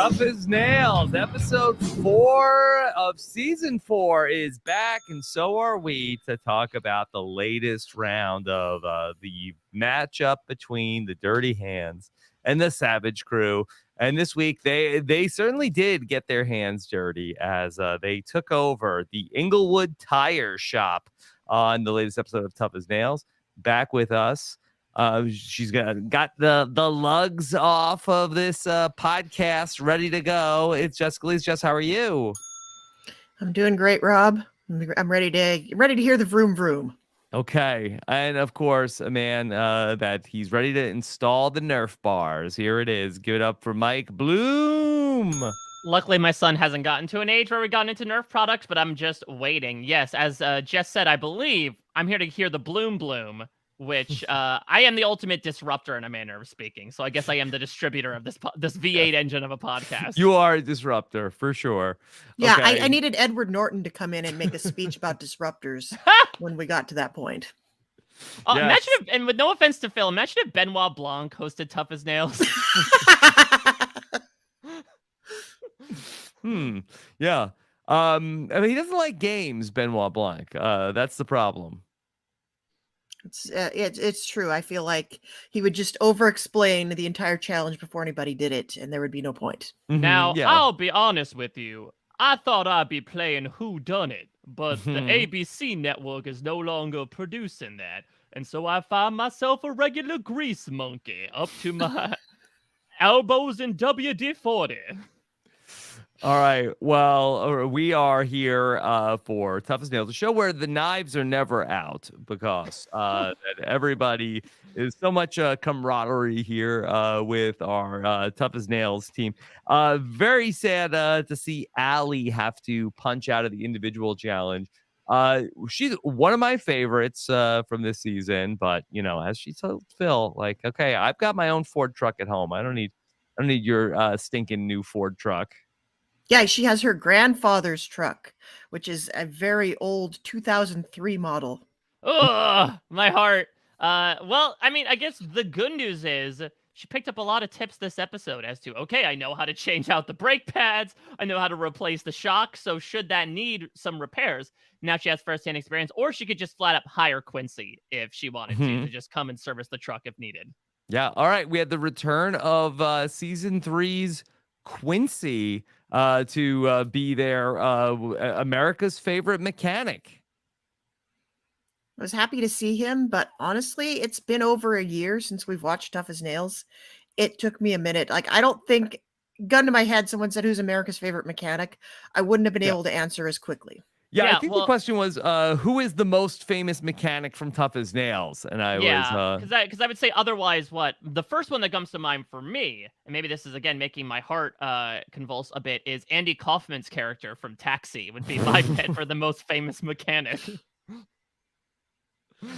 Tough as Nails, episode 4 of season 4 is back, and so are we to talk about the latest round of the matchup between the Dirty Hands and the Savage Crew. And this week, they certainly did get their hands dirty as they took over the Inglewood Tire Shop on the latest episode of Tough as Nails. Back with us. She's got the lugs off of this podcast, ready to go. It's Jessica Liese. Jess, how are you? I'm doing great, Rob. I'm ready to hear the vroom vroom. Okay, and of course, a man that he's ready to install the Nerf bars. Here it is. Give it up for Mike Bloom. Luckily, my son hasn't gotten to an age where we've gotten into Nerf products, but I'm just waiting. Yes, as Jess said, I believe I'm here to hear the bloom bloom, which I am the ultimate disruptor in a manner of speaking. So I guess I am the distributor of this V8 engine of a podcast. You are a disruptor for sure. Yeah, okay. I needed Edward Norton to come in and make a speech about disruptors when we got to that point. Yes. Imagine if, and with no offense to Phil, imagine if Benoit Blanc hosted Tough as Nails. Yeah. I mean, he doesn't like games, Benoit Blanc. That's the problem. It's true. I feel like he would just over-explain the entire challenge before anybody did it, and there would be no point. Now, yeah. I'll be honest with you. I thought I'd be playing Who Done It, but the ABC network is no longer producing that, and so I find myself a regular grease monkey up to my elbows in WD-40. All right. Well, we are here for Tough as Nails, a show where the knives are never out because that everybody is so much camaraderie here with our Tough as Nails team. Very sad to see Allie have to punch out of the individual challenge. She's one of my favorites from this season, but you know, as she told Phil, like, okay, I've got my own Ford truck at home. I don't need your stinking new Ford truck. Yeah, she has her grandfather's truck, which is a very old 2003 model. Ugh, my heart. Well, I mean, I guess the good news is she picked up a lot of tips this episode as to, okay, I know how to change out the brake pads. I know how to replace the shock. So should that need some repairs, now she has firsthand experience, or she could just flat up hire Quincy if she wanted to just come and service the truck if needed. Yeah. All right. We had the return of season 3's Quincy to be their America's favorite mechanic. I was happy to see him, but honestly, it's been over a year since we've watched Tough as Nails. It took me a minute. Like, I don't think, gun to my head, someone said who's America's favorite mechanic, I wouldn't have been able to answer as quickly. Yeah, I think the question was, who is the most famous mechanic from Tough as Nails? And I was... because I would say otherwise, what? The first one that comes to mind for me, and maybe this is, again, making my heart convulse a bit, is Andy Kaufman's character from Taxi would be my bet for the most famous mechanic.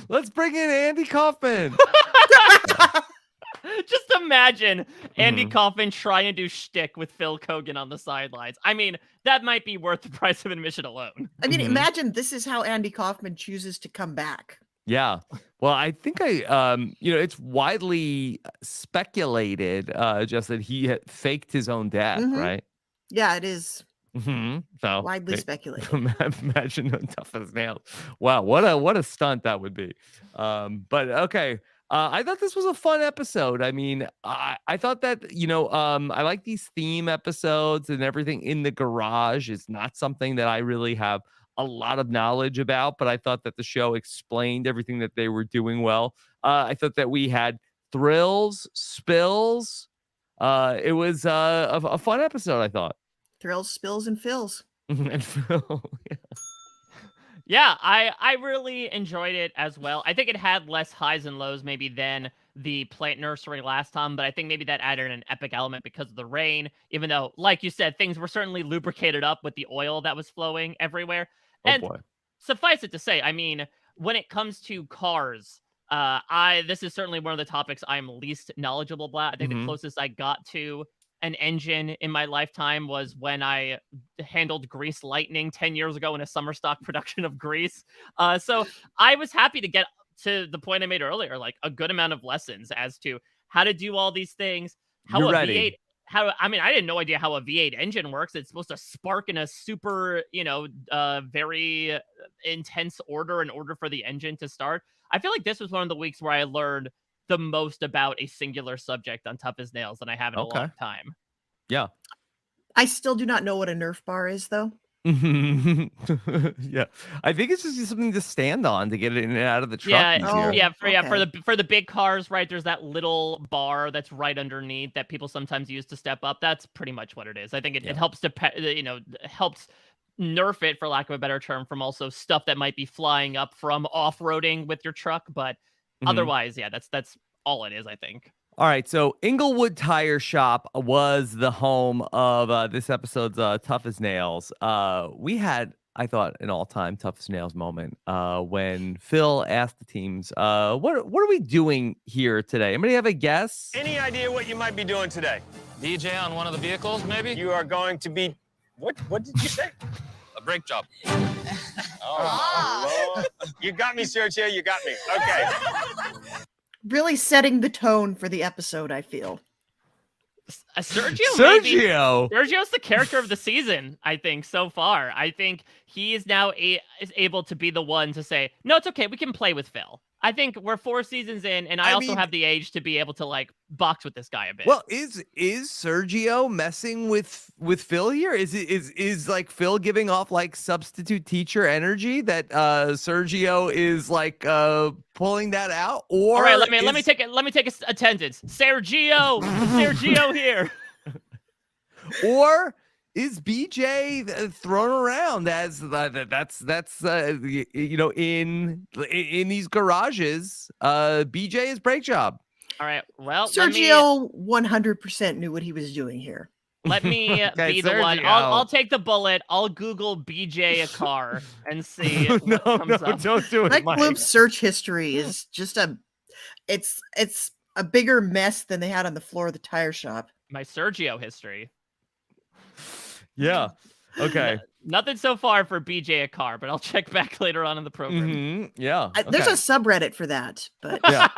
Let's bring in Andy Kaufman! Just imagine Andy Kaufman trying to do shtick with Phil Keoghan on the sidelines. I mean, that might be worth the price of admission alone. I mean, imagine this is how Andy Kaufman chooses to come back. Yeah. Well, I think it's widely speculated just that he had faked his own death, right? Yeah, it is. So widely speculated. Imagine Tough as Nails. Wow, what a stunt that would be. But okay. I thought this was a fun episode. I mean, I thought that, I like these theme episodes and everything in the garage is not something that I really have a lot of knowledge about, but I thought that the show explained everything that they were doing well. I thought that we had thrills, spills. It was a fun episode, I thought. Thrills, spills, and fills. And Phil, yeah. Yeah, I really enjoyed it as well. I think it had less highs and lows maybe than the plant nursery last time, but I think maybe that added an epic element because of the rain, even though, like you said, things were certainly lubricated up with the oil that was flowing everywhere. And suffice it to say, I mean, when it comes to cars, this is certainly one of the topics I'm least knowledgeable about. I think the closest I got to an engine in my lifetime was when I handled Grease Lightning 10 years ago in a summer stock production of Grease. So I was happy to get to the point I made earlier, like a good amount of lessons as to how to do all these things, how I mean, I didn't no idea how a V8 engine works. It's supposed to spark in a super, very intense order in order for the engine to start. I feel like this was one of the weeks where I learned the most about a singular subject on Tough as Nails than I have in a long time. Yeah. I still do not know what a Nerf bar is, though. Yeah, I think it's just something to stand on to get it in and out of the truck easier. For the big cars, right? There's that little bar that's right underneath that people sometimes use to step up. That's pretty much what it is. I think it helps helps nerf it, for lack of a better term, from also stuff that might be flying up from off-roading with your truck. But otherwise, that's all it is, I think. All right, so Inglewood Tire Shop was the home of this episode's Tough as Nails. We had, I thought, an all-time Tough as Nails moment when Phil asked the teams, what are we doing here today? Anybody have a guess? Any idea what you might be doing today? DJ on one of the vehicles, maybe? You are going to be... What did you say? A brake job. Oh, Lord. You got me, Sergio. You got me. Okay. Really setting the tone for the episode, I feel. Sergio's the character of the season, I think, so far. I think he is now is able to be the one to say, no, it's okay, we can play with Phil. I think we're 4 seasons in, and I also have the age to be able to box with this guy a bit. Well, is Sergio messing with Phil here? Is like Phil giving off substitute teacher energy that Sergio is pulling that out? Or all right, let me take attendance. Sergio here. Or is BJ thrown around as in these garages? BJ is brake job. All right. Well, Sergio 100% knew what he was doing here. Let me be the one. I'll take the bullet. I'll Google BJ a car and see what comes up. Don't do it, Mike. Globe's search history is just it's a bigger mess than they had on the floor of the tire shop. My Sergio history. Yeah. Okay. Nothing so far for BJ a car, but I'll check back later on in the program. Yeah. There's a subreddit for that, but yeah.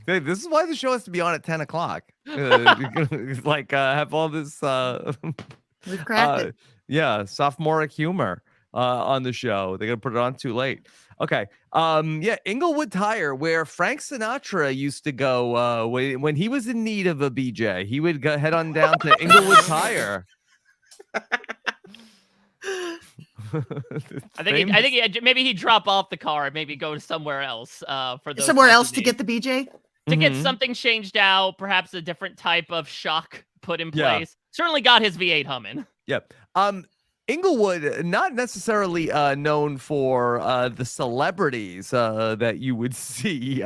Hey, this is why the show has to be on at 10 o'clock. Have all this we've cracked it. Yeah, sophomoric humor on the show. They're gonna put it on too late. Okay. Inglewood Tire, where Frank Sinatra used to go when he was in need of a BJ. He would head on down to Inglewood Tire. I think maybe he'd drop off the car and maybe go somewhere else for those somewhere else to get the BJ, to get something changed out, perhaps a different type of shock put in place. Certainly got his V8 humming. Yep. Inglewood, not necessarily known for the celebrities that you would see.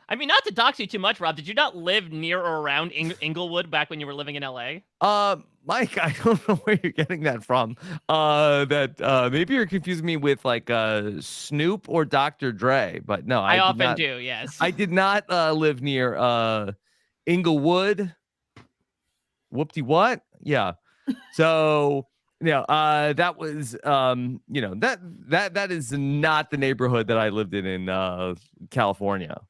I mean, not to dox you too much, Rob. Did you not live near or around Inglewood back when you were living in LA? Mike, I don't know where you're getting that from. Maybe you're confusing me with Snoop or Dr. Dre, but no, I often do. Yes, I did not live near Inglewood. Whoopty what? Yeah. So that was that is not the neighborhood that I lived in California.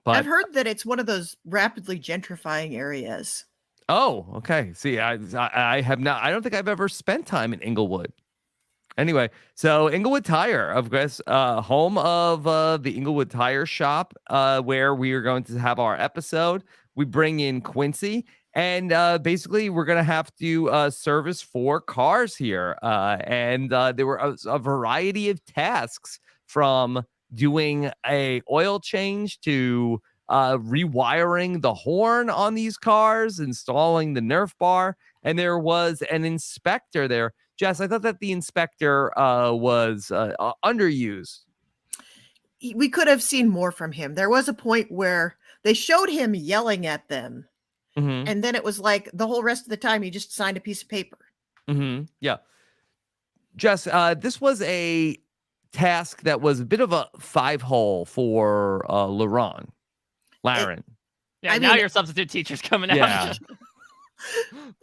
But I've heard that it's one of those rapidly gentrifying areas. Oh, okay. See, I have not. I don't think I've ever spent time in Inglewood. Anyway, so Inglewood Tire, of course, home of the Inglewood Tire Shop, where we are going to have our episode. We bring in Quincy, and basically we're going to have to service 4 cars here. And there were a variety of tasks, from doing a oil change to rewiring the horn on these cars, installing the Nerf bar, and there was an inspector there. Jess, I thought that the inspector was underused. We could have seen more from him. There was a point where they showed him yelling at them, and then it was like the whole rest of the time he just signed a piece of paper. Yeah. Jess, this was a task that was a bit of a 5-hole for Laren. Yeah, now your substitute teacher's coming out.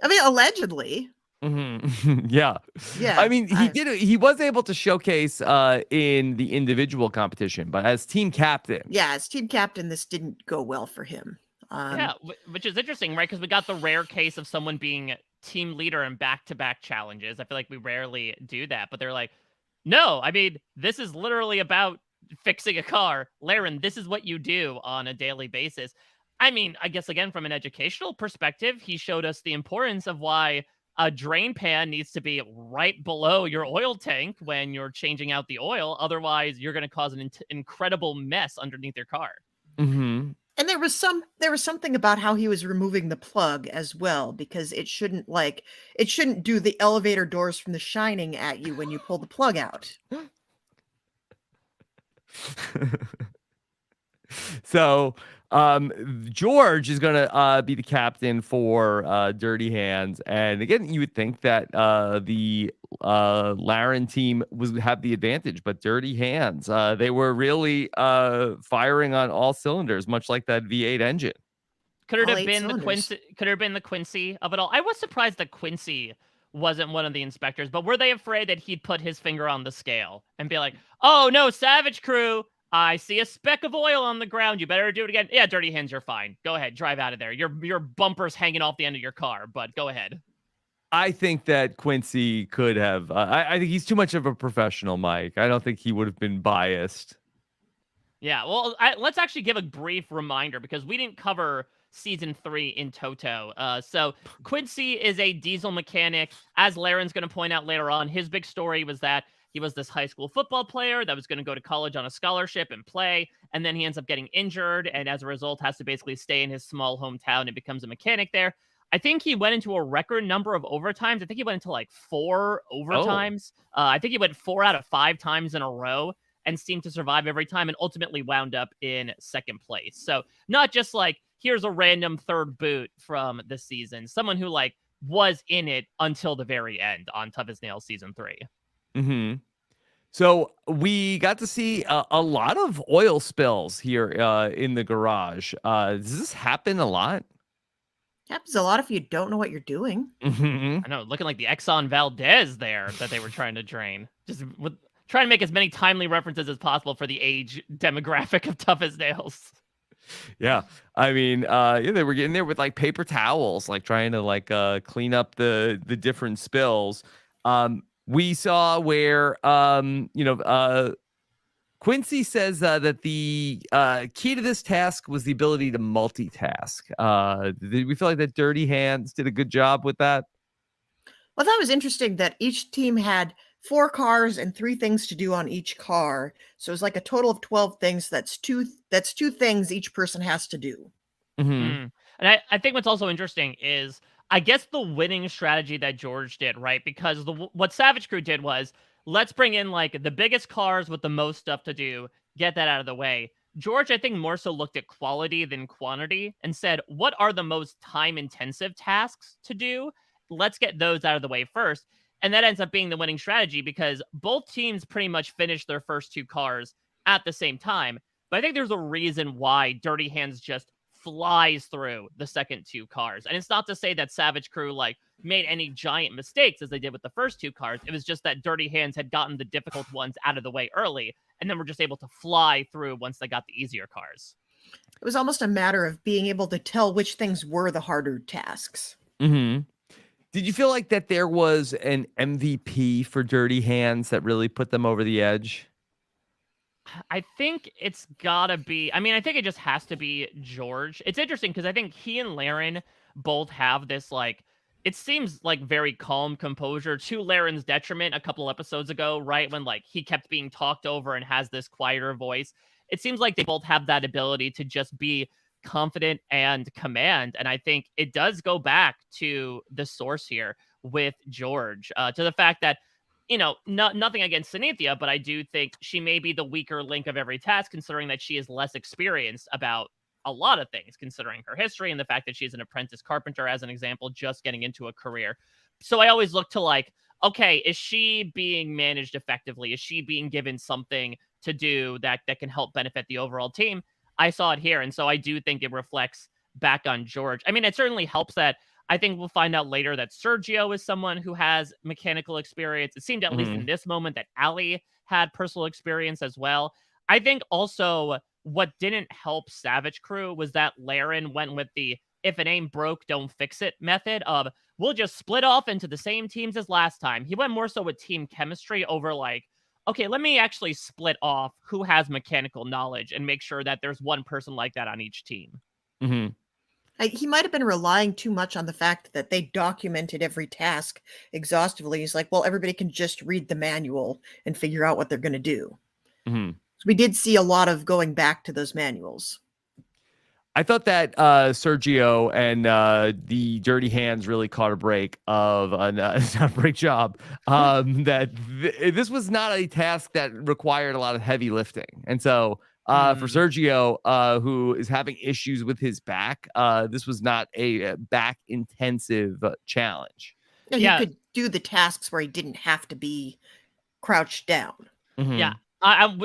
I mean, allegedly. Yeah. I mean, he was able to showcase in the individual competition, but as team captain. Yeah, as team captain, this didn't go well for him. Yeah, which is interesting, right? Because we got the rare case of someone being team leader in back-to-back challenges. I feel like we rarely do that, but they're like, no, I mean, this is literally about fixing a car. Laren, this is what you do on a daily basis. I mean, I guess, again, from an educational perspective, he showed us the importance of why a drain pan needs to be right below your oil tank when you're changing out the oil. Otherwise, you're going to cause an incredible mess underneath your car. Mm-hmm. And there was something about how he was removing the plug as well, because it shouldn't do the elevator doors from The Shining at you when you pull the plug out. So George is going to be the captain for Dirty Hands. And again, you would think that the Laren team would have the advantage, but Dirty Hands, they were really firing on all cylinders, much like that V8 engine. Could it All have 8 been cylinders. the Quincy? Could it have been the Quincy of it all? I was surprised that Quincy wasn't one of the inspectors, but were they afraid that he'd put his finger on the scale and be like, "Oh no, Savage Crew, I see a speck of oil on the ground. You better do it again." Yeah, Dirty Hands, you're fine. Go ahead, drive out of there. Your bumper's hanging off the end of your car, but go ahead. I think that Quincy could have. I think he's too much of a professional, Mike. I don't think he would have been biased. Yeah, well, let's actually give a brief reminder because we didn't cover season 3 in toto. So Quincy is a diesel mechanic. As Laren's going to point out later on, his big story was that he was this high school football player that was going to go to college on a scholarship and play, and then he ends up getting injured, and as a result has to basically stay in his small hometown and becomes a mechanic there. I think he went into a record number of overtimes. I think he went into like 4 overtimes. I think he went 4 out of 5 times in a row and seemed to survive every time and ultimately wound up in second place. So not just like, here's a random third boot from the season, someone who like was in it until the very end on Tough as Nails season 3. Mm-hmm. So we got to see a lot of oil spills here in the garage. Does this happen a lot? Happens a lot if you don't know what you're doing. Mm-hmm. I know, looking like the Exxon Valdez there that they were trying to drain. Just trying to make as many timely references as possible for the age demographic of Tough as Nails. Yeah, I mean, they were getting there with like paper towels, like trying to like clean up the different spills. We saw where Quincy says that the key to this task was the ability to multitask. Did we feel like that Dirty Hands did a good job with that? Well, that was interesting that each team had 4 cars and 3 things to do on each car. So it was like a total of 12 things. That's two things each person has to do. Mm-hmm. And I think what's also interesting is, I guess, the winning strategy that George did, right? Because what Savage Crew did was, let's bring in like the biggest cars with the most stuff to do, get that out of the way. George, I think, more so looked at quality than quantity and said, what are the most time-intensive tasks to do? Let's get those out of the way first. And that ends up being the winning strategy because both teams pretty much finished their first 2 cars at the same time. But I think there's a reason why Dirty Hands just flies through the second 2 cars. And it's not to say that Savage Crew like made any giant mistakes as they did with the first 2 cars. It was just that Dirty Hands had gotten the difficult ones out of the way early, and then were just able to fly through once they got the easier cars. It was almost a matter of being able to tell which things were the harder tasks. Mm-hmm. Did you feel like that there was an MVP for Dirty Hands that really put them over the edge? I think it's gotta be, I mean, I think it just has to be George. It's interesting because I think he and Laren both have this, like, it seems like very calm composure to Laren's detriment a couple episodes ago, right? When like he kept being talked over and has this quieter voice. It seems like they both have that ability to just be confident and command. And I think it does go back to the source here with George, to the fact that, you know, nothing against Cynthia, but I do think she may be the weaker link of every task, considering that she is less experienced about a lot of things, considering her history and the fact that she's an apprentice carpenter, as an example, just getting into a career. So I always look to like, okay, is she being managed effectively? Is she being given something to do that can help benefit the overall team? I saw it here, and so I do think it reflects back on George. I mean, it certainly helps that I think we'll find out later that Sergio is someone who has mechanical experience. It seemed, at least in this moment, that Ali had personal experience as well. I think also what didn't help Savage Crew was that Laren went with the if it ain't broke, don't fix it method of we'll just split off into the same teams as last time. He went more so with team chemistry over like, okay, let me actually split off who has mechanical knowledge and make sure that there's one person like that on each team. Mm-hmm. He might have been relying too much on the fact that they documented every task exhaustively. He's like, well, everybody can just read the manual and figure out what they're going to do. Mm-hmm. So we did see a lot of going back to those manuals. I thought that Sergio and the Dirty Hands really caught a break of not a break job. This was not a task that required a lot of heavy lifting, and so for Sergio, who is having issues with his back, this was not a back intensive challenge. Yeah, he could do the tasks where he didn't have to be crouched down. Mm-hmm. Yeah,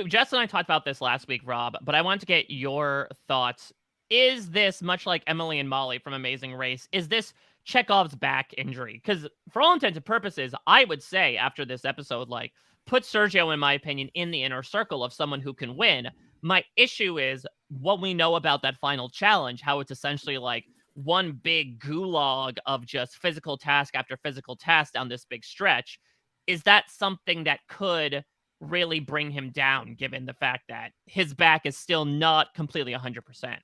Jess and I talked about this last week, Rob, but I want to get your thoughts. Is this, much like Emily and Molly from Amazing Race, is this Chekhov's back injury? Because for all intents and purposes, I would say after this episode, like, put Sergio, in my opinion, in the inner circle of someone who can win. My issue is what we know about that final challenge, how it's essentially like one big gulag of just physical task after physical task down this big stretch. Is that something that could really bring him down, given the fact that his back is still not completely 100%?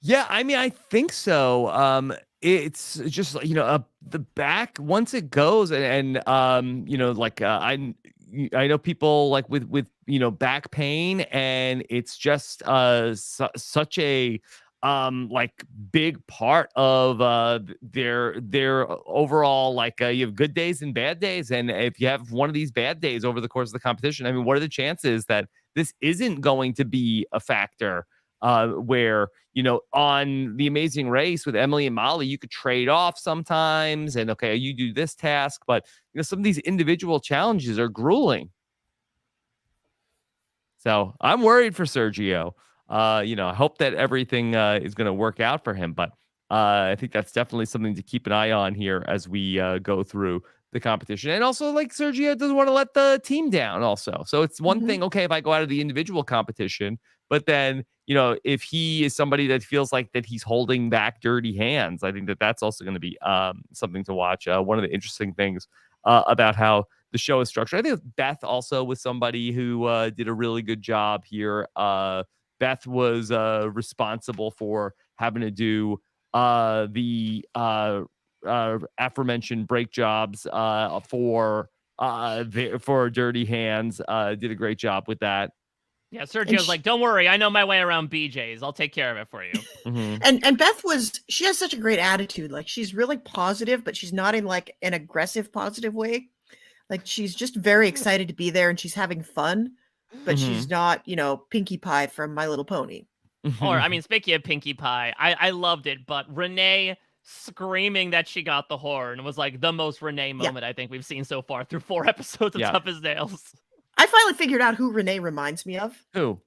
Yeah, I mean, I think so. It's just, the back, once it goes and like I know people like with back pain, and it's just such a like big part of their overall, like you have good days and bad days, and if you have one of these bad days over the course of the competition, I mean, what are the chances that this isn't going to be a factor? Where, on The Amazing Race with Emily and Molly, you could trade off sometimes and, okay, you do this task, but, some of these individual challenges are grueling. So I'm worried for Sergio. I hope that everything is going to work out for him, but I think that's definitely something to keep an eye on here as we go through the competition. And also, like, Sergio doesn't want to let the team down also. So it's one thing, okay, if I go out of the individual competition, but then, if he is somebody that feels like that he's holding back Dirty Hands, I think that that's also going to be something to watch. One of the interesting things about how the show is structured. I think Beth also was somebody who did a really good job here. Beth was responsible for having to do the aforementioned break jobs for Dirty Hands. Did a great job with that. Yeah, Sergio's like, don't worry, I know my way around BJ's. I'll take care of it for you. And Beth she has such a great attitude. Like, she's really positive, but she's not in like an aggressive positive way. Like, she's just very excited to be there and she's having fun, but she's not, Pinkie Pie from My Little Pony. Or, I mean, speaking of Pinkie Pie, I loved it, but Renee screaming that she got the horn was like the most Renee moment I think we've seen so far through 4 episodes of Tough as Nails. I finally figured out who Renee reminds me of. Who?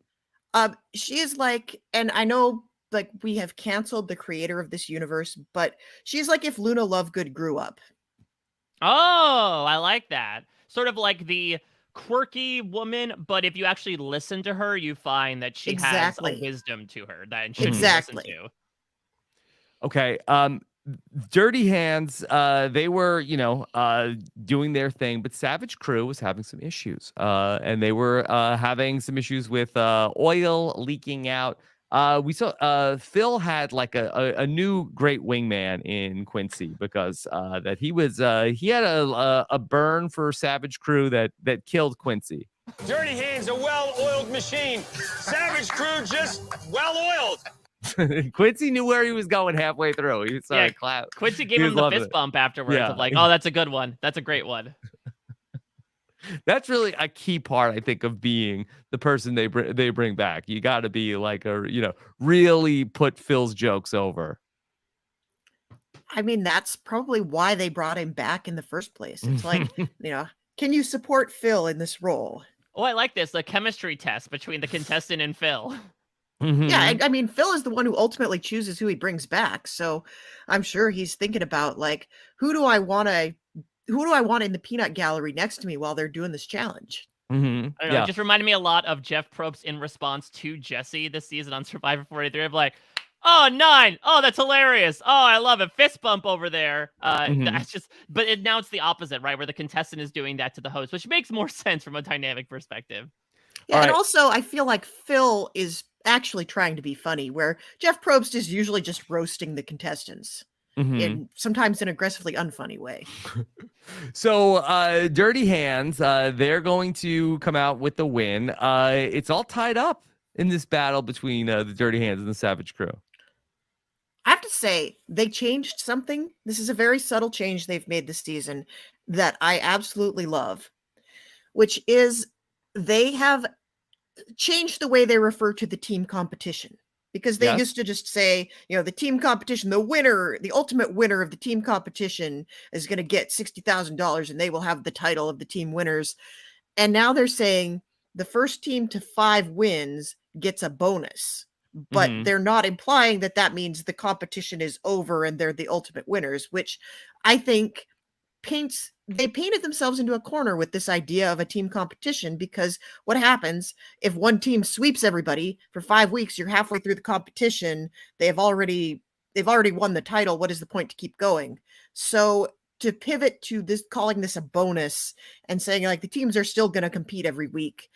She is like, and I know like we have canceled the creator of this universe, but she's like if Luna Lovegood grew up. Oh, I like that. Sort of like the quirky woman, but if you actually listen to her, you find that she has a wisdom to her that should be listened to. Okay. Dirty Hands, they were, doing their thing, but Savage Crew was having some issues. And they were having some issues with oil leaking out. We saw Phil had like a new great wingman in Quincy because that he had a burn for Savage Crew that killed Quincy. Dirty Hands, a well-oiled machine. Savage Crew, just well-oiled. Quincy knew where he was going halfway through. He was Quincy gave him the fist bump afterwards of like, oh, that's a good one. That's a great one. That's really a key part, I think, of being the person they bring back. You got to be like really put Phil's jokes over. I mean, that's probably why they brought him back in the first place. It's like, can you support Phil in this role? Oh, I like this. The chemistry test between the contestant and Phil. Yeah, I mean, Phil is the one who ultimately chooses who he brings back. So I'm sure he's thinking about like, who do I want in the peanut gallery next to me while they're doing this challenge? Mm-hmm. I don't know. It just reminded me a lot of Jeff Probst in response to Jesse this season on Survivor 43. Of like, oh, 9. Oh, that's hilarious. Oh, I love it. Fist bump over there. That's just, but now it's the opposite, right? Where the contestant is doing that to the host, which makes more sense from a dynamic perspective. Yeah, and also I feel like Phil is actually trying to be funny, where Jeff Probst is usually just roasting the contestants. In sometimes an aggressively unfunny way. So Dirty Hands, they're going to come out with the win. It's all tied up in this battle between the Dirty Hands and the Savage Crew. I have to say, they changed something. This is a very subtle change they've made this season that I absolutely love, which is they have changed the way they refer to the team competition. Because they used to just say, the team competition, the winner, the ultimate winner of the team competition is going to get $60,000 and they will have the title of the team winners. And now they're saying the first team to 5 wins gets a bonus. But they're not implying that means the competition is over and they're the ultimate winners, which I think they painted themselves into a corner with this idea of a team competition, because what happens if one team sweeps everybody for 5 weeks, you're halfway through the competition, they've already won the title. What is the point to keep going? So to pivot to this, calling this a bonus and saying like the teams are still going to compete every week,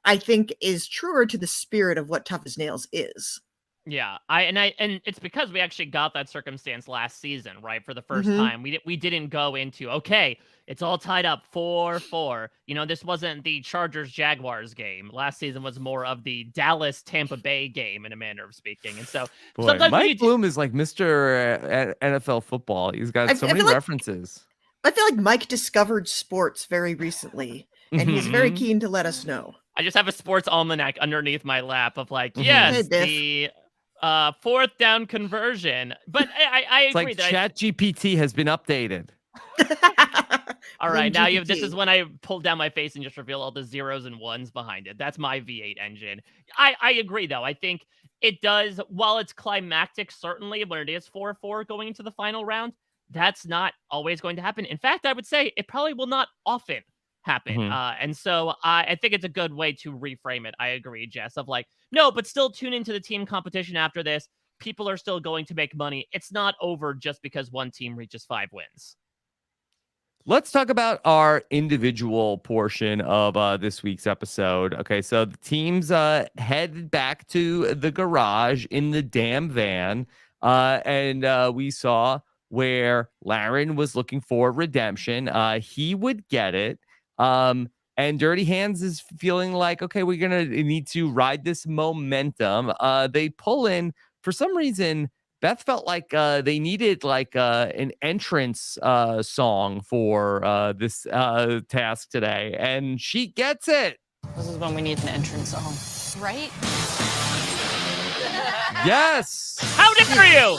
I think is truer to the spirit of what Tough as Nails is. Yeah, and it's because we actually got that circumstance last season, right? For the first time, we didn't go into, okay, it's all tied up 4-4. This wasn't the Chargers Jaguars game. Last season was more of the Dallas Tampa Bay game, in a manner of speaking. And so sometimes Mike Bloom is like Mr. NFL football. He's got so many references. I feel like Mike discovered sports very recently, and he's very keen to let us know. I just have a sports almanac underneath my lap of like, yes, the 4th down conversion. But I agree like that ChatGPT has been updated. All right, now this is when I pull down my face and just reveal all the zeros and ones behind it. That's my V8 engine. I agree, though. I think it does, while it's climactic, certainly, when it is 4-4 going into the final round, that's not always going to happen. In fact, I would say it probably will not often happen. And so I think it's a good way to reframe it. I agree, Jess, of like, no, but still tune into the team competition after this. People are still going to make money. It's not over just because one team reaches 5 wins. Let's talk about our individual portion of this week's episode. Okay, so the teams headed back to the garage in the damn van, and we saw where Laren was looking for redemption. He would get it. And Dirty Hands is feeling like, okay, we're going to need to ride this momentum. They pull in, for some reason, Beth felt like they needed like an entrance song for this task today. And she gets it. This is when we need an entrance song. Right? Yes. How dare you?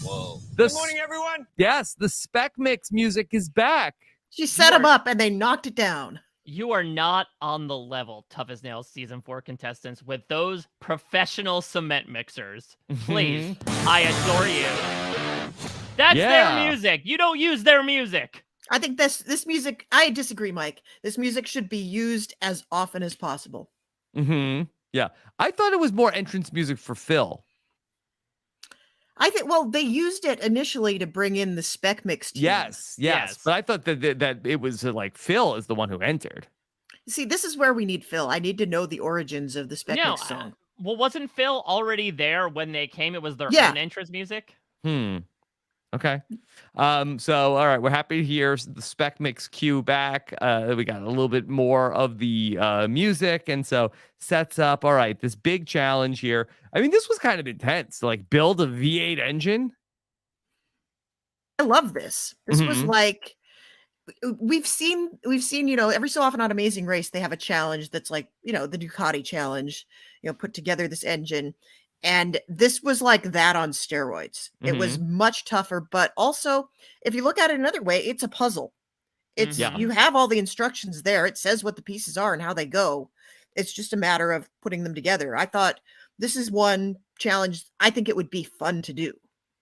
Whoa. Good morning, everyone. Yes, the Spec Mix music is back. She set them up and they knocked it down. You are not on the level, Tough as Nails season 4 contestants, with those professional cement mixers. Please, I adore you. That's their music. You don't use their music. I think this music, I disagree, Mike. This music should be used as often as possible. Yeah. I thought it was more entrance music for Phil. I think, well, they used it initially to bring in the Spec Mix team. Yes. But I thought that it was like Phil is the one who entered. See, this is where we need Phil. I need to know the origins of the Spec Mix song. Well, wasn't Phil already there when they came? It was their own entrance music? Okay. So, all right, we're happy to hear the Spec Mix cue back. We got a little bit more of the music, and so sets up, all right, this big challenge here. I mean, this was kind of intense, like build a V8 engine. I love this. This was like, we've seen, every so often on Amazing Race, they have a challenge that's like, the Ducati challenge, put together this engine. And this was like that on steroids. It was much tougher, but also, if you look at it another way, it's a puzzle. It's you have all the instructions there. It says what the pieces are and how they go. It's just a matter of putting them together. I thought this is one challenge I think it would be fun to do.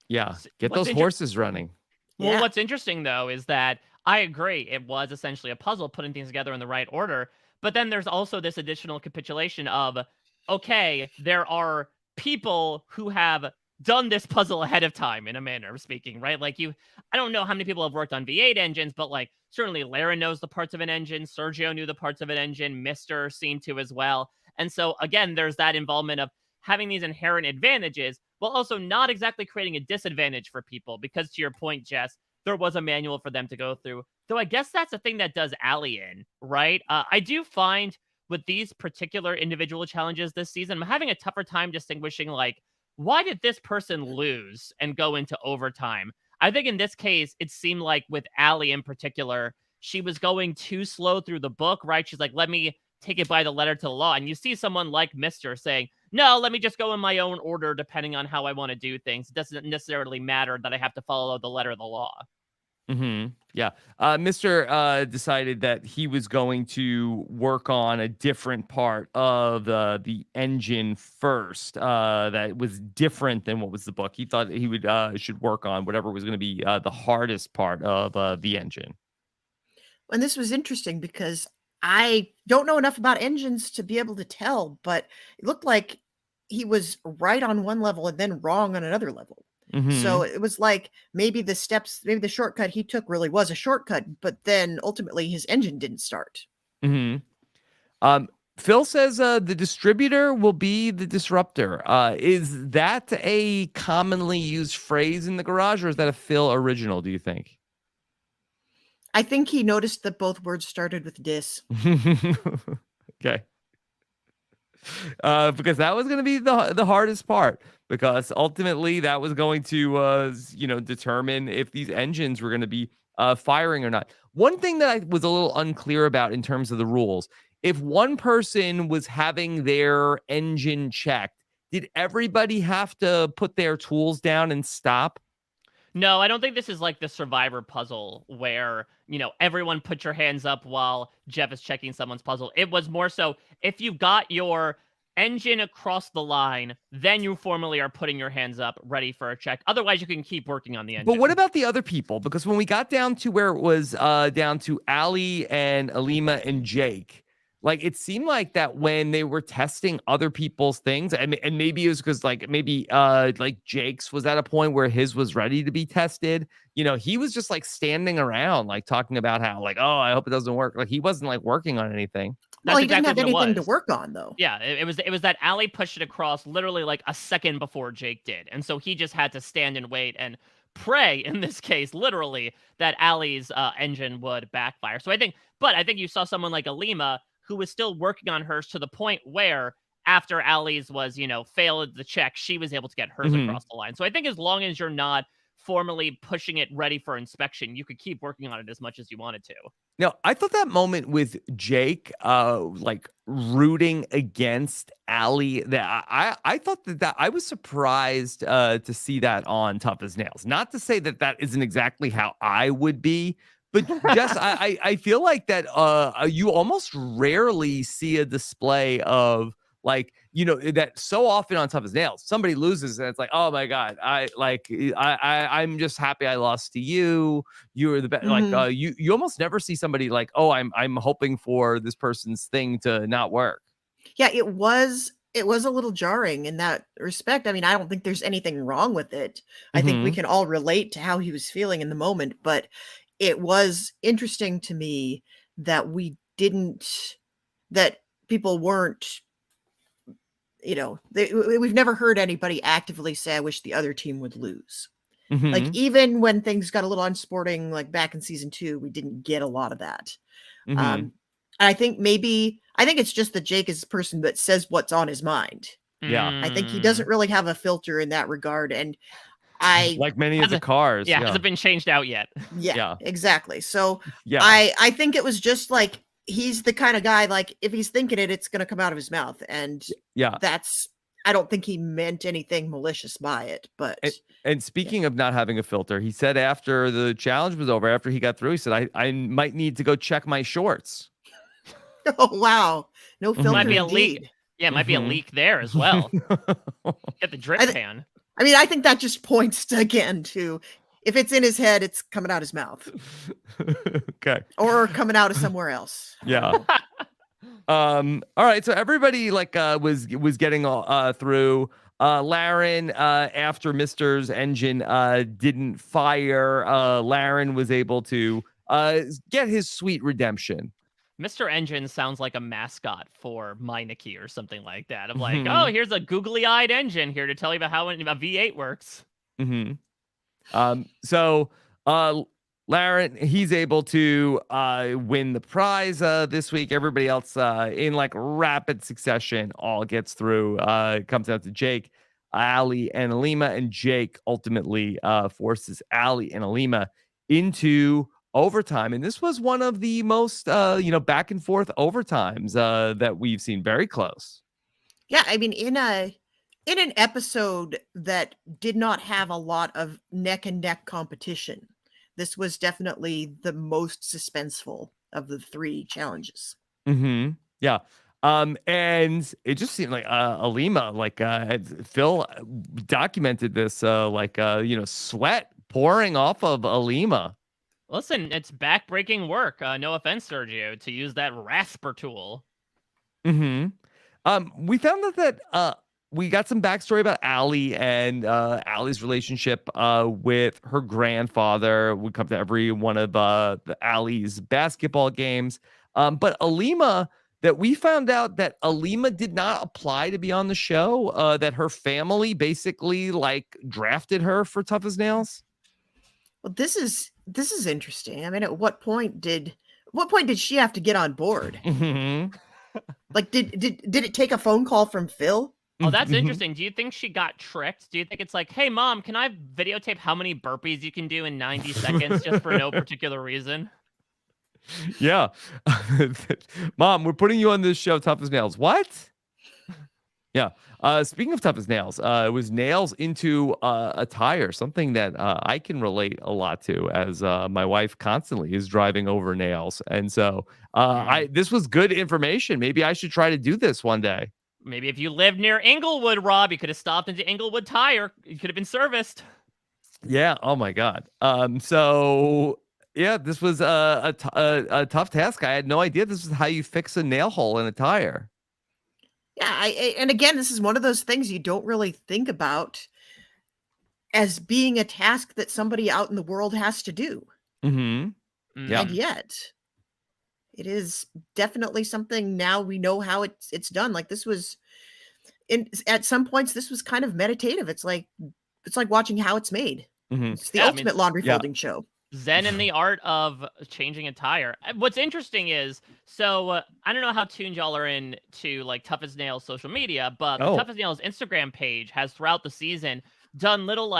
Yeah, get those horses running. Well, what's interesting, though, is that I agree. It was essentially a puzzle, putting things together in the right order. But then there's also this additional capitulation of, okay, there are people who have done this puzzle ahead of time, in a manner of speaking, right? Like I don't know how many people have worked on V8 engines, but like certainly Lara knows the parts of an engine. Sergio knew the parts of an engine. Mr. seemed to as well. And so again, there's that involvement of having these inherent advantages, while also not exactly creating a disadvantage for people. Because to your point, Jess, there was a manual for them to go through. Though I guess that's the thing that does Allie in, right? I do find with these particular individual challenges this season, I'm having a tougher time distinguishing, like, why did this person lose and go into overtime? I think in this case, it seemed like with Allie in particular, she was going too slow through the book, right? She's like, let me take it by the letter to the law. And you see someone like Mr. saying, no, let me just go in my own order depending on how I want to do things. It doesn't necessarily matter that I have to follow the letter of the law. Yeah. Mr. Decided that he was going to work on a different part of the engine first. That was different than what was the book. He thought that he would should work on whatever was going to be the hardest part of the engine. And this was interesting because I don't know enough about engines to be able to tell, but it looked like he was right on one level and then wrong on another level. So it was like maybe the shortcut he took really was a shortcut, but then ultimately his engine didn't start. Phil says the distributor will be the disruptor. Is that a commonly used phrase in the garage, or is that a Phil original, do you think? I think he noticed that both words started with dis. Okay. Because that was going to be the hardest part, because ultimately that was going to determine if these engines were going to be firing or not. One thing that I was a little unclear about in terms of the rules, if one person was having their engine checked, did everybody have to put their tools down and stop? No, I don't think this is like the Survivor puzzle where, everyone put your hands up while Jeff is checking someone's puzzle. It was more so if you got your engine across the line, then you formally are putting your hands up ready for a check. Otherwise, you can keep working on the engine. But what about the other people? Because when we got down to where it was down to Ali and Alima and Jake, like it seemed like that when they were testing other people's things, and maybe it was because like Jake's was at a point where his was ready to be tested. He was just like standing around, like talking about how like, oh, I hope it doesn't work. Like he wasn't like working on anything. Well, he didn't have anything to work on, though. Yeah, it was that Ali pushed it across literally like a second before Jake did, and so he just had to stand and wait and pray, in this case, literally, that Ali's engine would backfire. So I think you saw someone like Alima who was still working on hers to the point where after Ali's was, failed the check, she was able to get hers across the line. So I think as long as you're not formally pushing it ready for inspection, you could keep working on it as much as you wanted to. Now, I thought that moment with Jake, like rooting against Ali, that I thought that I was surprised to see that on Tough as Nails. Not to say that isn't exactly how I would be, but Jess, I feel like that you almost rarely see a display of like, that so often on Tough as Nails, somebody loses and it's like, oh my God, I'm just happy I lost to you. You were the best. Like you almost never see somebody like, oh, I'm hoping for this person's thing to not work. Yeah, it was a little jarring in that respect. I mean, I don't think there's anything wrong with it. I think we can all relate to how he was feeling in the moment, but it was interesting to me that that people weren't, we've never heard anybody actively say, I wish the other team would lose. Like even when things got a little unsporting, like back in season 2, we didn't get a lot of that. And I think it's just that Jake is the person that says what's on his mind. Yeah. I think he doesn't really have a filter in that regard. And like many of the cars. Yeah, hasn't been changed out yet. Yeah, exactly. So yeah. I think it was just like, he's the kind of guy, like if he's thinking it, it's going to come out of his mouth. And I don't think he meant anything malicious by it, but. And speaking of not having a filter, he said after the challenge was over, after he got through, he said, I might need to go check my shorts. Oh, wow. No filter. Might be a indeed. leak. Yeah, it might be a leak there as well. Get the drip pan. I mean, I think that just points to, again, to If it's in his head, it's coming out his mouth Okay. or coming out of somewhere else. Yeah. All right. So everybody was getting all through. Laren, after Mister's engine didn't fire, Laren was able to get his sweet redemption. Mr. Engine sounds like a mascot for Meineke or something like that. I'm like, Mhm. oh, here's a googly-eyed engine here to tell you about how a V8 works. So Laren, he's able to win the prize this week. Everybody else in like rapid succession all gets through. It comes out to Jake, Ali, and Alima, and Jake ultimately forces Ali and Alima into overtime. And this was one of the most back and forth overtimes that we've seen. Very close. Yeah, I mean, in an episode that did not have a lot of neck and neck competition, this was definitely the most suspenseful of the 3 challenges. Yeah. And it just seemed like Alima, Phil documented this, sweat pouring off of Alima. Listen, it's back-breaking work. No offense, Sergio, to use that rasper tool. We found out that we got some backstory about Ali and Ali's relationship with her grandfather. We come to every one of Ali's basketball games. But Alima, that we found out that Alima did not apply to be on the show, that her family basically drafted her for Tough as Nails. Well, this is interesting. I mean, at what point did she have to get on board? Like, did it take a phone call from Phil? Oh, that's interesting. Do you think she got tricked? Do you think it's like, hey, Mom, can I videotape how many burpees you can do in 90 seconds just for no particular reason? Yeah. Mom, we're putting you on this show, Tough as Nails. What? Yeah. Speaking of Tough as Nails, it was nails into a tire, something that I can relate a lot to, as my wife constantly is driving over nails. And so this was good information. Maybe I should try to do this one day. Maybe if you lived near Inglewood, Rob, you could have stopped into Inglewood Tire. You could have been serviced. Yeah. Oh my God. So yeah, this was a tough task. I had no idea this is how you fix a nail hole in a tire. Yeah, and again, this is one of those things you don't really think about as being a task that somebody out in the world has to do. Yeah. And yet, it is definitely something now we know how it's done. Like, this was at some points, this was kind of meditative. It's like watching how it's made. It's the ultimate laundry folding show. Zen in the art of changing a tire. What's interesting is, so I don't know how tuned y'all are into Tough as Nails social media, but the Tough as Nails Instagram page has throughout the season done little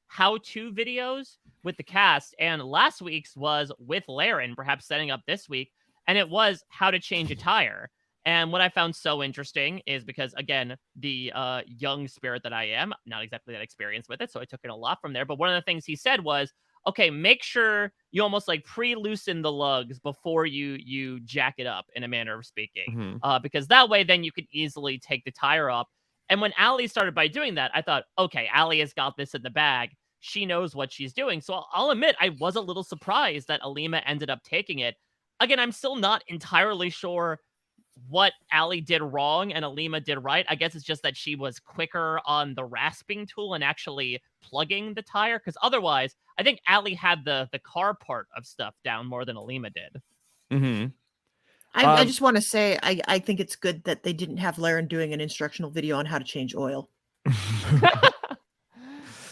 how-to videos with the cast, and last week's was with Laren, perhaps setting up this week, and it was how to change a tire. And what I found so interesting is, because again, the young spirit that I am, not exactly that experienced with it, so I took in a lot from there, but one of the things he said was, okay, make sure you almost pre-loosen the lugs before you jack it up, in a manner of speaking. Because that way, then you could easily take the tire up. And when Ali started by doing that, I thought, okay, Ali has got this in the bag. She knows what she's doing. So I'll admit, I was a little surprised that Alima ended up taking it. Again, I'm still not entirely sure what Ali did wrong and Alima did right. I guess it's just that she was quicker on the rasping tool and actually plugging the tire, because otherwise I think Ali had the car part of stuff down more than Alima did. I just want to say I think it's good that they didn't have Laren doing an instructional video on how to change oil.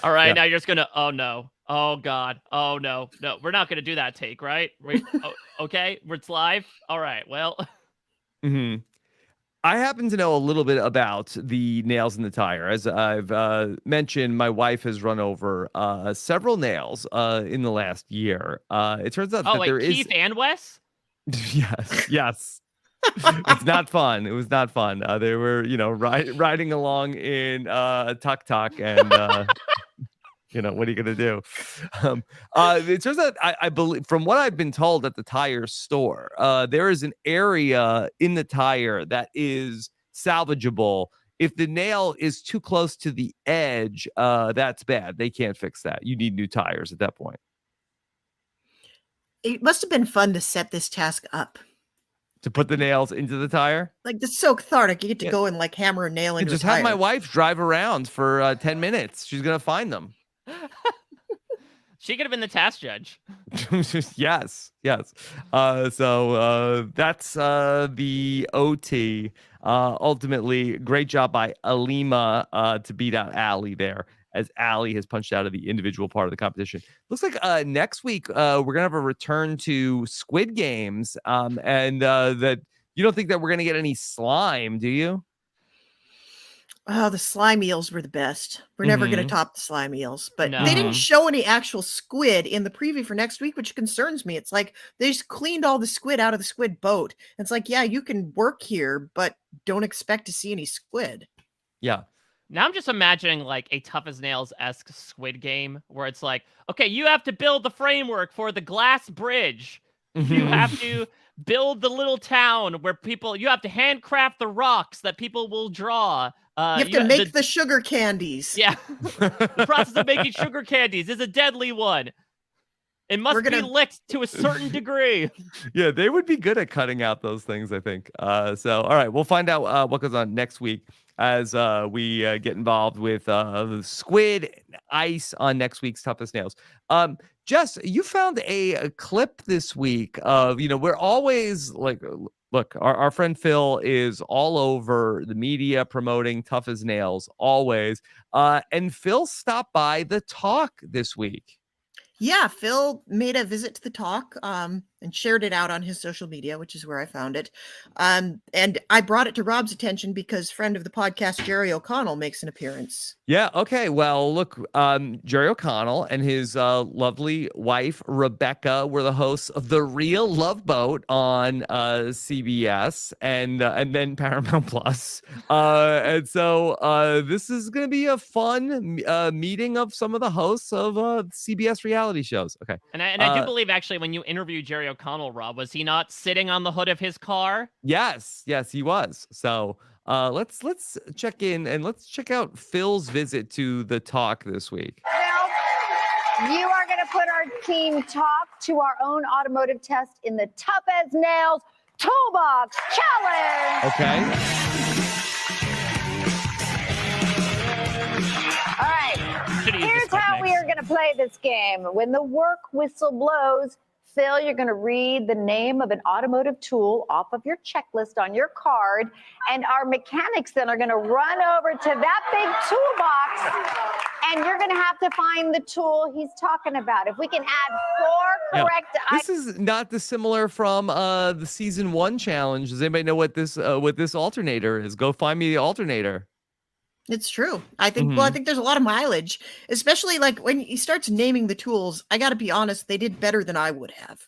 All right, now you're just gonna, oh no, oh God, oh no, we're not gonna do that take, right? Okay, it's live. All right, well. I happen to know a little bit about the nails in the tire. As I've mentioned, my wife has run over several nails in the last year. It turns out that there Keith and Wes? Yes. It's not fun. It was not fun. They were, riding along in a tuk-tuk, and what are you going to do? It turns out, I believe, from what I've been told at the tire store, there is an area in the tire that is salvageable If the nail is too close to the edge, that's bad. They can't fix that. You need new tires at that point. It must have been fun to set this task up. To put the nails into the tire? Like, this is so cathartic. You get to go and like hammer a nail into Just a tire. have my wife drive around for 10 minutes. She's going to find them. She could have been the task judge. Yes. So that's the OT. Ultimately, great job by Alima to beat out Allie there, as Allie has punched out of the individual part of the competition. Looks like next week we're gonna have a return to Squid Games, and that you don't think that we're gonna get any slime, do you? Oh, the slime eels were the best. We're never going to top the slime eels, but No. they didn't show any actual squid in the preview for next week, which concerns me. It's like they just cleaned all the squid out of the squid boat. It's like, yeah, you can work here, but don't expect to see any squid. Yeah. Now I'm just imagining like a Tough as Nails-esque Squid Game where it's like, okay, you have to build the framework for the glass bridge. You have to build the little town where you have to handcraft the rocks that people will draw. You have to make the sugar candies. Yeah. The process of making sugar candies is a deadly one. It must be licked to a certain degree. Yeah, they would be good at cutting out those things, I think. So, all right, we'll find out what goes on next week as we get involved with the squid and ice on next week's Toughest Nails. Jess, you found a clip this week of, we're always like, look, our friend Phil is all over the media promoting Tough as Nails, always. And Phil stopped by the talk this week. Yeah, Phil made a visit to the talk and shared it out on his social media, which is where I found it. And I brought it to Rob's attention because friend of the podcast, Jerry O'Connell, makes an appearance. Yeah, okay. Well, look, Jerry O'Connell and his lovely wife, Rebecca, were the hosts of The Real Love Boat on CBS and then Paramount Plus. And so this is going to be a fun meeting of some of the hosts of CBS reality shows. Okay. And I do believe, actually, when you interviewed Jerry O'Connell, Rob, was he not sitting on the hood of his car? Yes, he was. So let's check in and let's check out Phil's visit to the talk this week. Phil, you are going to put our team talk to our own automotive test in the Tough as Nails Toolbox Challenge. Okay. All right. Here's how we are going to play this game. When the work whistle blows, Phil, you're going to read the name of an automotive tool off of your checklist on your card, and our mechanics then are going to run over to that big toolbox, and you're going to have to find the tool he's talking about. If we can add 4 correct items. This is not dissimilar from the season 1 challenge. Does anybody know what this alternator is? Go find me the alternator. It's true. I think, well, I think there's a lot of mileage, especially like when he starts naming the tools. I got to be honest, they did better than I would have.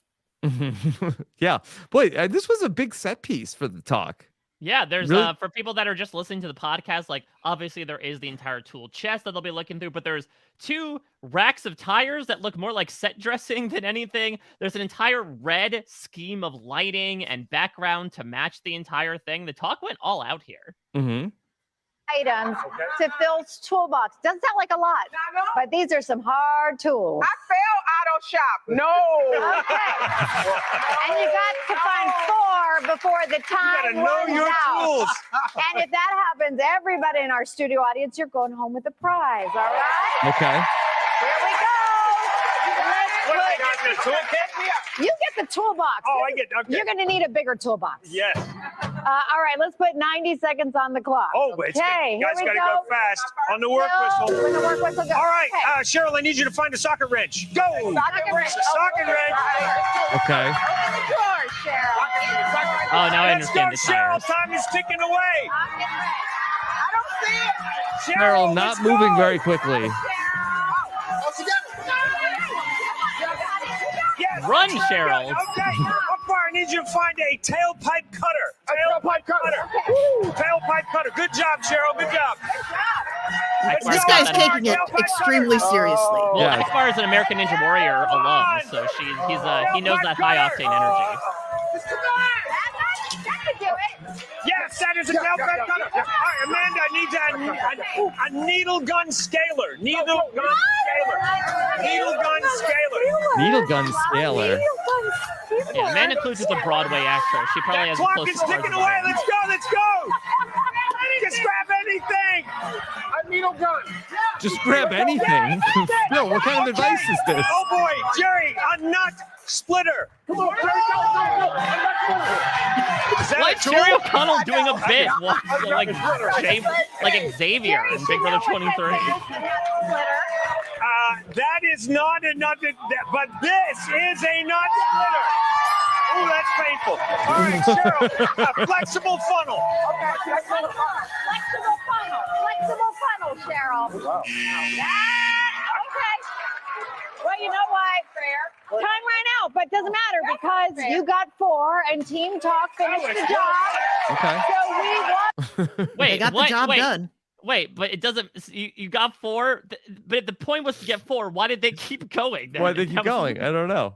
Yeah. Boy, this was a big set piece for the talk. Yeah, there's really? For people that are just listening to the podcast, like obviously there is the entire tool chest that they'll be looking through, but there's 2 racks of tires that look more like set dressing than anything. There's an entire red scheme of lighting and background to match the entire thing. The talk went all out here. Items to Phil's toolbox. Doesn't sound like a lot, but these are some hard tools. I failed auto shop. No. Okay. And you got to find 4 before the time runs out. Tools. And if that happens, everybody in our studio audience, you're going home with a prize. All right. Okay. Here we go. The toolkit? You get the toolbox. Oh, I get. Okay. You're going to need a bigger toolbox. Yes. All right, let's put 90 seconds on the clock. Oh, okay. You guys Here we got to go fast on the work whistle. When the work whistle goes. All right, Okay. Cheryl, I need you to find a socket wrench. Go. Socket wrench. Socket wrench. Okay. Open the door, Cheryl. Oh, now I Let's understand go, the tires. Cheryl. Time is ticking away. I don't see it. Cheryl, not let's moving go. very quickly. Yes. Run, Cheryl. Okay. Up far, I need you to find a tailpipe cutter. Tailpipe cutter. Tailpipe cutter. Good job, Cheryl. Good job. This guy's taking it extremely seriously. Well, Yeah. as far as an American Ninja Warrior alum, so he knows that high octane energy. That could do it. Yes, that is a tailpipe cutter. All right, Amanda needs a needle gun scaler. Needle gun scaler. Needle gun scaler. Yeah, Amanda includes with a Broadway actress. She probably That has the clock closest is stars ticking of the away. game. Let's go. Just grab anything. A needle gun. Just grab anything. No, what kind of advice is this? Oh boy, Jerry, a nut splitter. Come on, Jerry, go. Is that Why a tool? Jerry O'Connell doing a bit like Xavier in Big Brother 23? That is not a nut, but this is a nut splitter. Oh, that's painful. All right, Cheryl, a flexible funnel. Okay, flexible funnel, Cheryl. Wow. Okay. Well, you know what? Time ran out, but doesn't matter because you got 4 and Team Talk finished the job. Okay. So we won. Wait, They got the job done. Wait, but it doesn't. You got 4, but the point was to get 4. Why did they keep going? Why did they keep going? I don't know.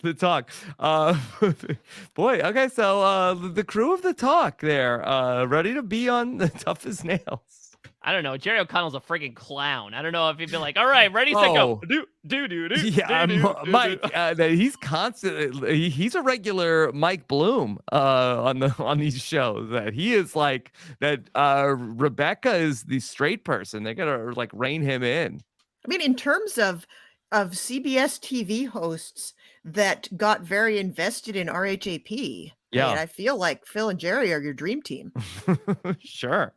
The Talk. Boy, okay, so the crew of The Talk there, ready to be on the Tough as Nails. I don't know. Jerry O'Connell's a freaking clown. I don't know if he'd be like, all right, ready, set, go. Yeah, Mike, he's constantly, he's a regular Mike Bloom on these shows. That he is like that. Rebecca is the straight person. They gotta like rein him in. I mean, in terms of CBS TV hosts that got very invested in RHAP, Yeah. I feel like Phil and Jerry are your dream team. Sure.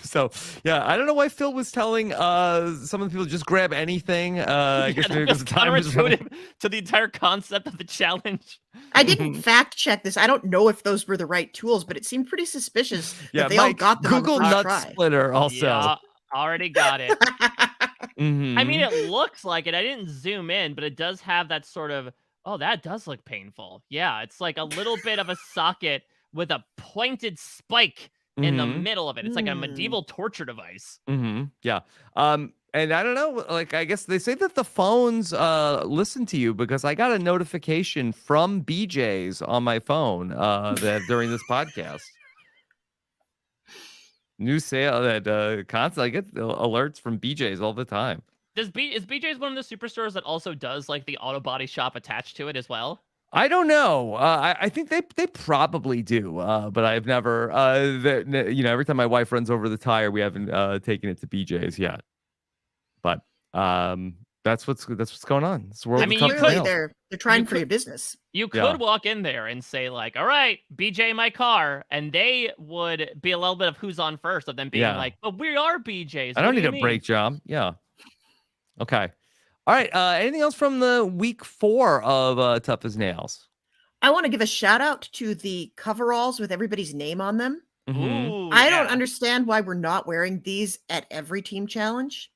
So yeah, I don't know why Phil was telling some of the people just grab anything. I guess maybe because the time was running. To the entire concept of the challenge. I didn't fact check this. I don't know if those were the right tools, but it seemed pretty suspicious Yeah, that they Mike, all got them Google on the first nut try. splitter also. Yeah, already got it. Mhm. I mean, it looks like it. I didn't zoom in, but it does have that sort of, oh, that does look painful. Yeah, it's like a little bit of a socket with a pointed spike in the middle of it. It's like a medieval torture device. Yeah. And I don't know, like, I guess they say that the phones listen to you because I got a notification from BJ's on my phone that during this podcast. New sale that constantly I get alerts from BJ's all the time. Is BJ's one of the superstores that also does like the auto body shop attached to it as well? I don't know. I think they probably do, but I've never. Every time my wife runs over the tire, we haven't taken it to BJ's yet. But that's what's going on. It's World I mean, Cup Clearly, sale. they're trying for your business. You could walk in there and say like, "All right, BJ, my car," and they would be a little bit of who's on first of them being like, "But we are BJ's." I don't need a brake job. Yeah. Okay. All right. Anything else from the week 4 of Tough as Nails? I want to give a shout out to the coveralls with everybody's name on them. Ooh, I don't understand why we're not wearing these at every team challenge.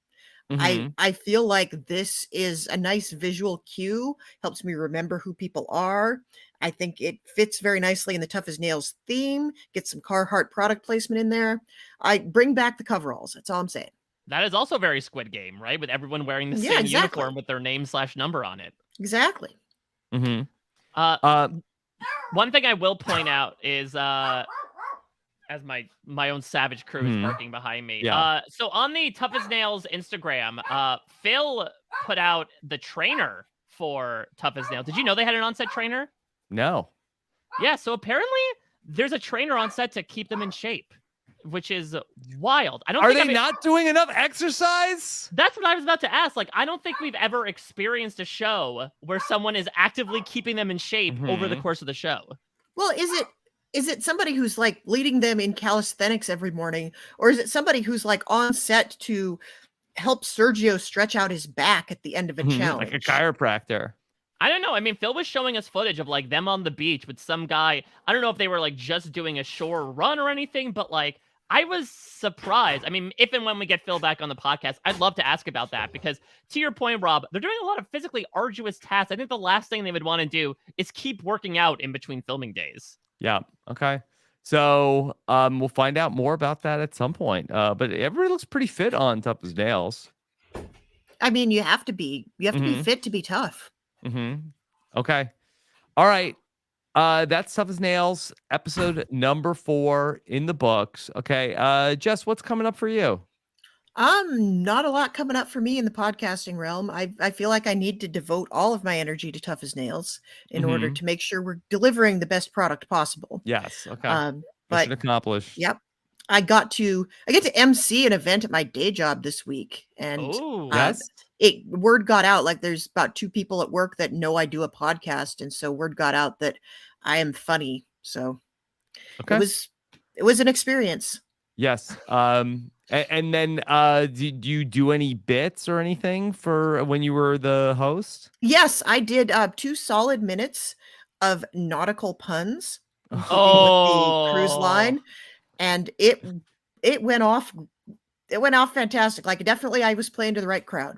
I feel like this is a nice visual cue, helps me remember who people are. I think it fits very nicely in the Tough as Nails theme, get some Carhartt product placement in there. I bring back the coveralls. That's all I'm saying. That is also very Squid Game, right? With everyone wearing the same uniform with their name/number on it. Exactly. One thing I will point out is as my own savage crew is barking behind me. Yeah. So on the Tough as Nails Instagram, Phil put out the trainer for Tough as Nails. Did you know they had an on-set trainer? No. Yeah, so apparently there's a trainer on set to keep them in shape, which is wild. Are they not doing enough exercise? That's what I was about to ask. Like, I don't think we've ever experienced a show where someone is actively keeping them in shape over the course of the show. Well, is it somebody who's like leading them in calisthenics every morning, or is it somebody who's like on set to help Sergio stretch out his back at the end of a challenge? Like a chiropractor. I don't know. I mean, Phil was showing us footage of like them on the beach with some guy. I don't know if they were like just doing a shore run or anything, but like I was surprised. I mean, if and when we get Phil back on the podcast, I'd love to ask about that because to your point, Rob, they're doing a lot of physically arduous tasks. I think the last thing they would want to do is keep working out in between filming days. Yeah. Okay. So we'll find out more about that at some point. But everybody looks pretty fit on Tough as Nails. I mean, you have to be fit to be tough. Okay. All right. That's Tough as Nails, episode number 4 in the books. Okay. Jess, what's coming up for you? Not a lot coming up for me in the podcasting realm. I feel like I need to devote all of my energy to Tough as Nails in order to make sure we're delivering the best product possible. Yes. Okay. But Mission accomplished. yep, I get to MC an event at my day job this week, and Yes. Word got out, like there's about 2 people at work that know I do a podcast, and so word got out that I am funny. So Okay. it was an experience. Yes. And then do you do any bits or anything for when you were the host? Yes, I did 2 solid minutes of nautical puns in keeping with the cruise line, and it went off. It went off fantastic. Like, definitely, I was playing to the right crowd.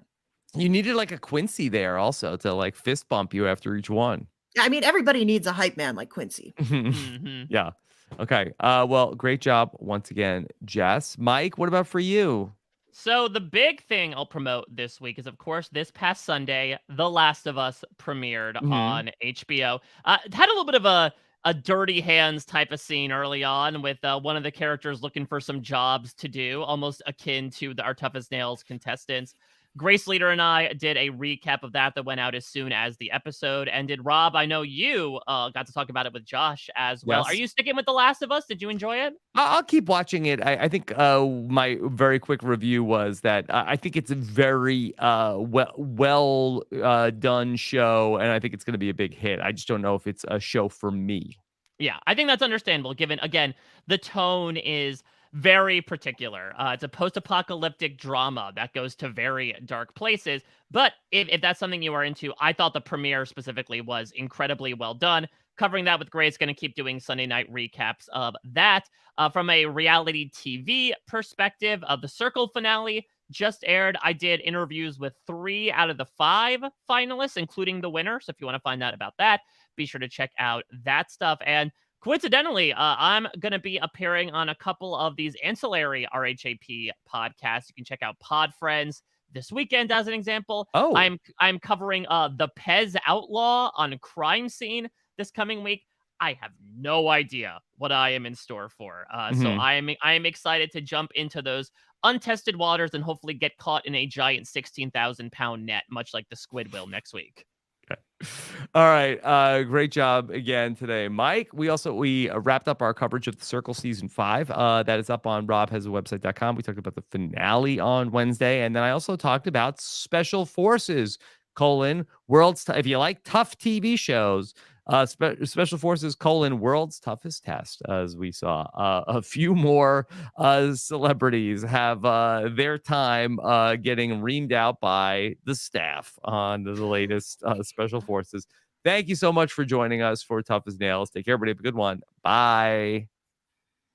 You needed like a Quincy there also to like fist bump you after each one. I mean, everybody needs a hype man like Quincy. Yeah. Okay. Well, great job once again, Jess. Mike, what about for you? So the big thing I'll promote this week is, of course, this past Sunday, The Last of Us premiered on HBO. It had a little bit of a dirty hands type of scene early on with one of the characters looking for some jobs to do, almost akin to our Tough as Nails contestants. Grace Leader and I did a recap of that went out as soon as the episode ended. Rob, I know you got to talk about it with Josh as well. Yes. Are you sticking with The Last of Us? Did you enjoy it? I'll keep watching it. I think my very quick review was that I think it's a very well done show, and I think it's going to be a big hit. I just don't know if it's a show for me. Yeah, I think that's understandable, given, again, the tone is very particular. It's a post-apocalyptic drama that goes to very dark places. But if that's something you are into, I thought the premiere specifically was incredibly well done. Covering that with Grace, going to keep doing Sunday night recaps of that. From a reality TV perspective, the Circle finale just aired. I did interviews with 3 out of the 5 finalists, including the winner. So if you want to find out about that, be sure to check out that stuff. And coincidentally, I'm going to be appearing on a couple of these ancillary RHAP podcasts. You can check out Pod Friends this weekend as an example. Oh. I'm covering the Pez Outlaw on Crime Scene this coming week. I have no idea what I am in store for. So I am excited to jump into those untested waters and hopefully get caught in a giant 16,000-pound net, much like the squid will next week. All right. Great job again today, Mike. We wrapped up our coverage of The Circle season 5. That is up on robhasawebsite.com. We talked about the finale on Wednesday. And then I also talked about Special Forces, if you like tough TV shows, Special Forces, World's Toughest Test, as we saw. A few more celebrities have their time getting reamed out by the staff on the latest Special Forces. Thank you so much for joining us for Tough as Nails. Take care, everybody. Have a good one. Bye.